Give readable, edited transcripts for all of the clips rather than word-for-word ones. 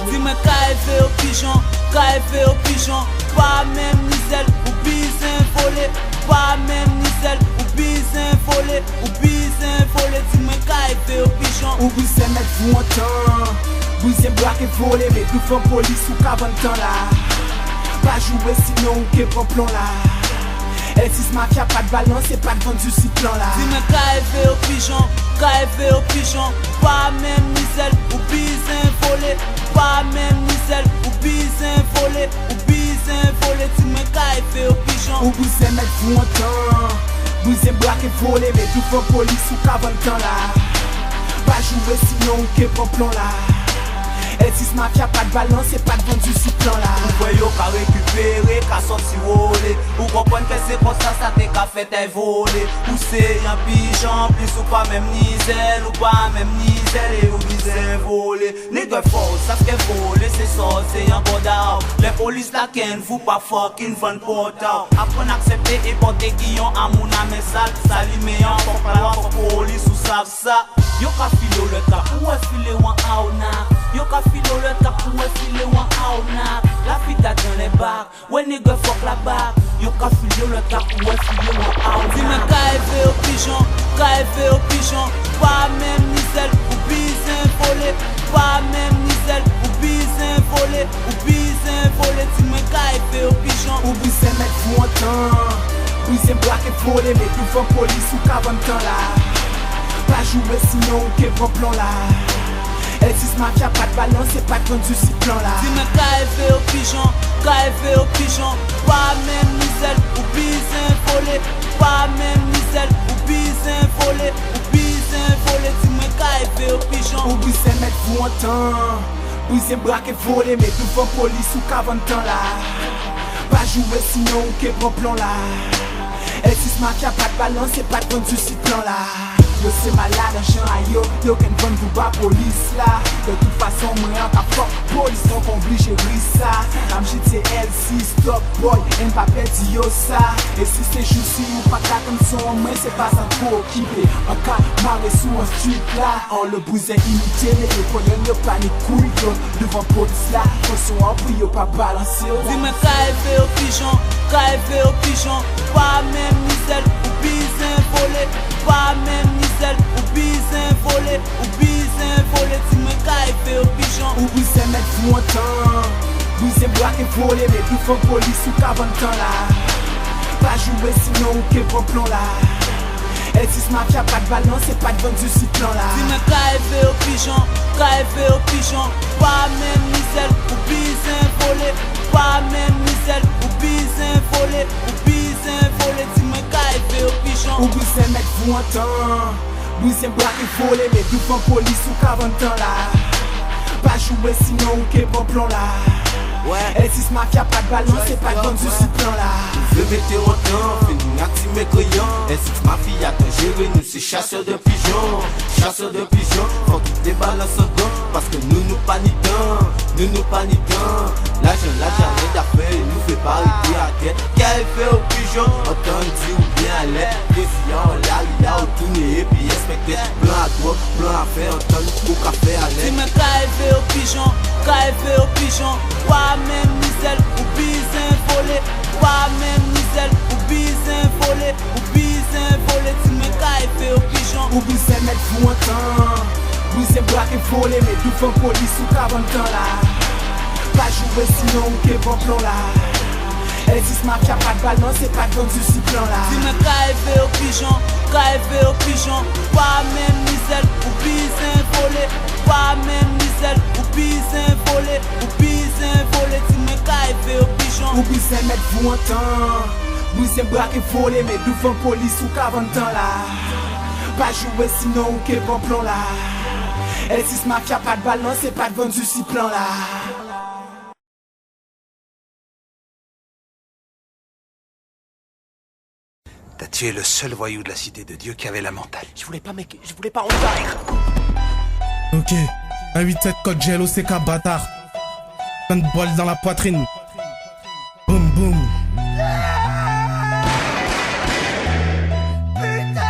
Dis-moi KFV au pigeon, KFV au pigeon. Pas même Nizel ou bizin volé. Pas même Nizel ou bizin volé. Ou bizin volé, dis-moi KFV au pigeon. Ou vous aimez mettre vous en temps. Vous aimez braquer voler, mais tout fait police ou qu'avant le temps là. Pas jouer sinon ou qu'est prend plan là. L6 mafia, pas de balance et pas de vente du cyclone là. Dis-moi KFV au pigeon, KFV au pigeon. Pas même Nizel ou bizin volé. Pas même Nizel ou bizin volé. Ou bizin volé, dis-moi KFV au pigeon. Ou vous aimez mettre vous en temps. Vous aimez braquer voler, mais tout fait police ou qu'avant le temps là. Pas jouer sinon ou qu'est prend plan là. L6 mafia, pas de balance et pas de vente du cyclone là. Ou voyez qu'à récupérer, qu'à sortir voler. Ou comprendre que c'est comme ça t'es qu'à fait t'es volé. Ou c'est un pigeon, plus ou pas même Nizel. Ou pas même Nizel et ou bizin volé. Nègre fort, ça ce qu'est volé, c'est ça, c'est un bon d'art. Les polices la ken, vous pas fucking van portard. Apprendre à accepter et porter guillon à mon âme sale. S'allumer en pour pas police ou savent ça. Yo ka filo le cap, ou est filé ou en aona. Yo ka filo le cap, ou est filé ou en aona. La pita dans les bars, ouais nègre fuck la barre. Yo ka filo le cap, ou est filé ou en aona. Dis-moi KFV au pigeon, KFV au pigeon. Pas même Nizel ou bizin volé. Pas même Nizel ou bizin volé. Ou bizin volé, dis-moi KFV au pigeon. Ou vous aimez mettre vous en temps. Vous aimez braquer voler, mais tout fait police ou qu'avant le temps là. Pas jouer sinon ou qu'est prend plan là. L6 mafia, pas de balance et pas de vente du cyclone là. Dis-moi KFV au pigeon, KFV au pigeon. Pas même Nizel ou bizin volé. Pas même Nizel ou bizin volé. Ou bizin volé, dis-moi KFV au pigeon. Ou vous aimez mettre vous en temps. Vous aimez braquer voler, mais tout fait police ou qu'avant le temps là. Pas jouer sinon ou qu'est prend plan là. L6 mafia, pas de balance et pas de vente du cyclone là. Yo c'est malade, un chien à yo qu'en vende vous bas police là. De toute façon, moi en ta fuck police, donc on oblige à ça. Am j'étais L6, top boy, en pas perdu yo ça. Et si c'est juste ou pas ta comme son, moi c'est pas ça trop occupé. En cas, marre sous un street là. On le bousin imité, mais le colonne yo pas les couilles yo. Devant police là, faut son appui yo pas balancer. Dis-moi KFV au pigeon, KFV au pigeon. Pas même Nizel ou bizin volé. Pas même Nizel ou bizin volé. Ou bizin volé, dis-moi KFV au pigeon. Ou vous aimez mettre vous en temps. Vous aimez braquer voler, mais tout fait police ou qu'avant le temps là. Pas jouer sinon ou qu'est prend plan là. L6 mafia, pas de balance et pas de vente du cyclone là. Dis-moi KFV au pigeon, KFV au pigeon. Pas même Nizel ou bizin volé. Pas même Nizel ou bizin volé. Ou bizin volé, dis-moi KFV au pigeon. Ou vous aimez mettre vous en temps. Vous aimez braquer voler, mais tout fait police ou qu'avant le temps là. Pas jouer sinon ou qu'est prend plan là. L6 mafia, pas de balance et pas de vente du cyclone là. Le mettre au temps, fait nous activer mes crayons. L6 mafia, t'as géré, nous c'est chasseurs de pigeons. Chasseurs de pigeons, faut qu'ils débalancent en gants. Parce que nous paniquons, nous paniquons. L'argent, rien d'affaires, il nous fait pas arrêter à terre. Qu'elle fait au pigeon, entendu ou bien à l'air. Défiant, là, au tourner et puis inspecter. Blanc à droite, blanc à faire, entendu pour qu'à faire à l'air. Dis-moi KFV au pigeon, KFV au pigeon. Pas même Nizel ou bizin volé. Pas même Nizel ou bizin volé. Ou bizin volé, dis-moi KFV au pigeon. Ou vous aimez mettre vous en temps. Vous aimez braquer voler, mais tout fait police ou qu'avant le temps là. Pas jouer sinon ou qu'est bon plan là. L6 mafia, pas de balance et pas de vente du cyclone là. Dis-moi KFV au pigeon, KFV au pigeon. Pas même Nizel ou bizin volé. Pas même Nizel ou bizin volé. Ou bizin volé, dis-moi KFV au pigeon. Ou vous aimez mettre vous en temps. Vous aimez braquer voler, mais tout fait police ou qu'avant le temps là. Pas jouer sinon ou qu'est bon plan là. L6 mafia, pas de balance et pas de vente du cyclone là. T'as tué le seul voyou de la cité de Dieu qui avait la mentale. Je voulais pas, mec, je voulais pas en faire. Ok, 187 code gel OCK bâtard. Plein de balles dans la poitrine. Boum boum. Putain.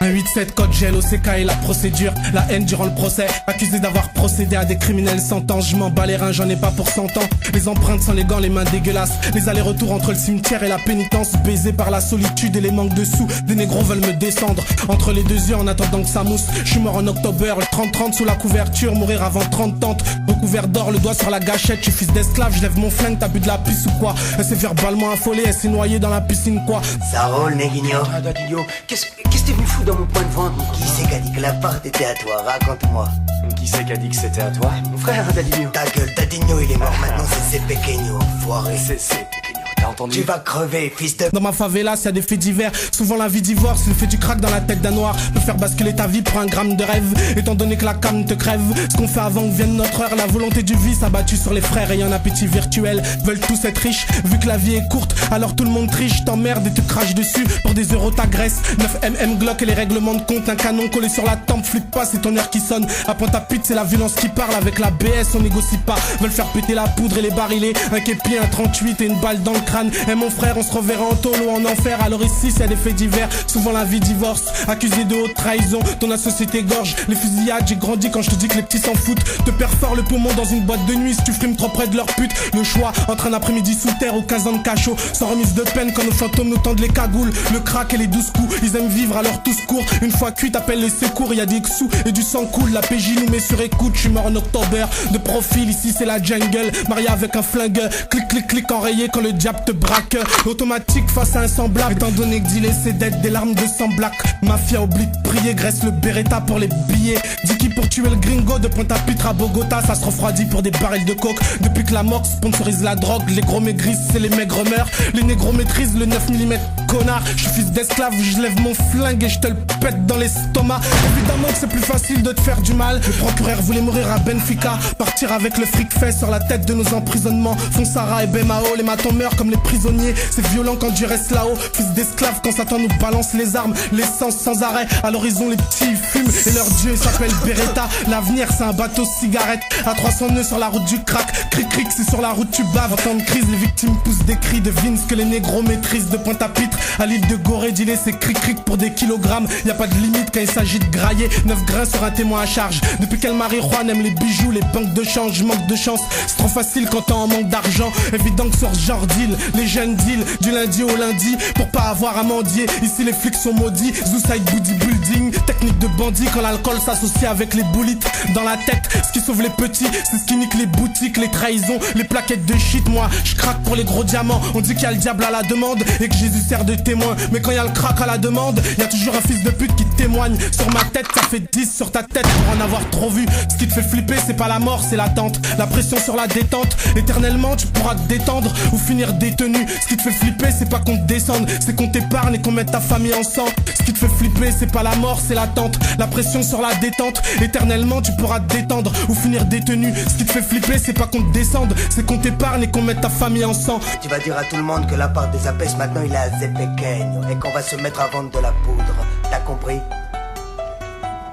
187 17 code gel, OCK et la procédure. La haine durant le procès, accusé d'avoir procédé à des criminels sentences. Je m'en bats les reins, j'en ai pas pour 100 ans. Les empreintes sans les gants, les mains dégueulasses. Les allers-retours entre le cimetière et la pénitence. Baisé par la solitude et les manques de sous. Des négros veulent me descendre entre les deux yeux en attendant que ça mousse. Je suis mort en octobre, le 30-30 sous la couverture. Mourir avant 30 tentes, recouvert d'or, le doigt sur la gâchette. Je suis fils d'esclave, je lève mon flingue, t'as bu de la pisse ou quoi? Elle s'est verbalement affolée, elle s'est noyée dans la piscine quoi. Ça roule, Neguinho. Ah, Dadinho, qu'est-ce que t'es venu foutre dans mon point de vente? Qui c'est qui a dit que l'appart était à toi? Raconte-moi. Qui c'est qui a dit que c'était à toi? Mon frère, Dadinho. Ta gueule, Dadinho il est mort, maintenant c'est Pequeño, enfoiré. C'est Pequeño, t'as entendu? Tu vas crever, fils de... Dans ma favela, s'il y a des faits divers, souvent la vie divorce, le fait du crack dans la tête d'un noir peut faire basculer ta vie pour un gramme de rêve. Étant donné que la cam te crève, ce qu'on fait avant que vienne notre heure, la volonté du vice abattue sur les frères ayant un appétit virtuel. Veulent tous être riches, vu que la vie est courte, alors tout le monde triche, t'emmerde et te crache dessus. Pour des euros t'agresse, 9mm Glock et les règlements de compte, un canon collé sur la tempe, flippe pas, c'est ton heure qui sonne. À Pointe-à-Pitre, c'est la violence qui parle, avec la BS on négocie pas. Veulent faire péter la poudre et les barillés, un képi, un 38 et une balle dans le crâne. Et mon frère, on se reverra en tôle ou en enfer. Alors ici, s'il y a des faits divers, souvent la vie divorce. Accusé de haute trahison, ton la société gorge. Les fusillades, j'ai grandi quand je te dis que les petits s'en foutent. Te perfore le poumon dans une boîte de nuit si tu frimes trop près de leur pute. Le choix entre un après-midi sous terre ou 15 ans de cachot, sans remise de peine quand nos fantômes nous tendent les cagoules. Le crack et les 12 coups, ils aiment vivre alors tous courent. Une fois cuit, t'appelles les secours, y a des sous et du sang coule. La PJ nous met sur écoute, je suis mort en octobre. De profil, ici c'est la jungle. Marié avec un flingue, clic clic clic enrayé quand le diable te braque. Automatique face à un semblable, étant donné que dealer c'est d'être des larmes de sang black. Mafia oublie de prier, graisse le Beretta pour les billets. Diki pour tuer le gringo, de Pointe-à-Pitre à Bogota, ça se refroidit pour des barils de coke. Depuis que la mort sponsorise la drogue, les gros maigrissent et les maigres meurent. Les négros maîtrisent le 9mm, connard. Je suis fils d'esclave, je lève mon flingue et je te le pète dans l'estomac. Évidemment que c'est plus facile de te faire du mal. Le procureur voulait mourir à Benfica, partir avec le fric fait sur la tête de nos emprisonnements. Fonsara et Bemao, les matons meurent comme les prisonniers. C'est violent quand tu restes là-haut, fils d'esclave quand Satan nous balance les armes, l'essence sans arrêt. À l'horizon les petits fument et leur dieu s'appelle Beretta. L'avenir c'est un bateau cigarette à 300 nœuds sur la route du crack. Cric cric c'est sur la route tu baves. En temps de crise les victimes poussent des cris. Devine ce que les négros maîtrisent. De Pointe-à-Pitre à l'île de Gorée, dealer c'est cric cric pour des kilogrammes. Y a pas de limite quand il s'agit de grailler. 9 grains sur un témoin à charge. Depuis quelle marijuana aime les bijoux, les banques de change, manque de chance. C'est trop facile quand t'es en manque d'argent. Évident que sur ce genre deal, les jeunes deal du lundi au lundi pour pas avoir à mendier. Ici les flics sont maudits, Zooside booty building. Technique de bandit quand l'alcool s'associe avec les boulites dans la tête. Ce qui sauve les petits, c'est ce qui nique les boutiques, les trahisons, les plaquettes de shit. Moi, je craque pour les gros diamants. On dit qu'il y a le diable à la demande et que Jésus sert de témoin. Mais quand il y a le crack à la demande, il y a toujours un fils de pute qui témoigne. Sur ma tête, ça fait 10 sur ta tête pour en avoir trop vu. Ce qui te fait flipper, c'est pas la mort, c'est l'attente. La pression sur la détente. Éternellement, tu pourras te détendre ou finir détenu. Ce qui te fait flipper, c'est pas qu'on te descende, c'est qu'on t'épargne et qu'on mette ta famille en sang. Ce qui te fait flipper, c'est pas la mort, c'est l'attente. La pression sur la détente. Éternellement, tu pourras te détendre ou finir détenu. Ce qui te fait flipper, c'est pas qu'on te descende, c'est qu'on t'épargne et qu'on mette ta famille en sang. Tu vas dire à tout le monde que la part des apes maintenant il est à Pequeño et qu'on va se mettre à vendre de la poudre. T'as compris?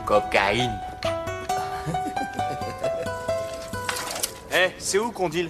Cocaïne. Eh, c'est où qu'on deal?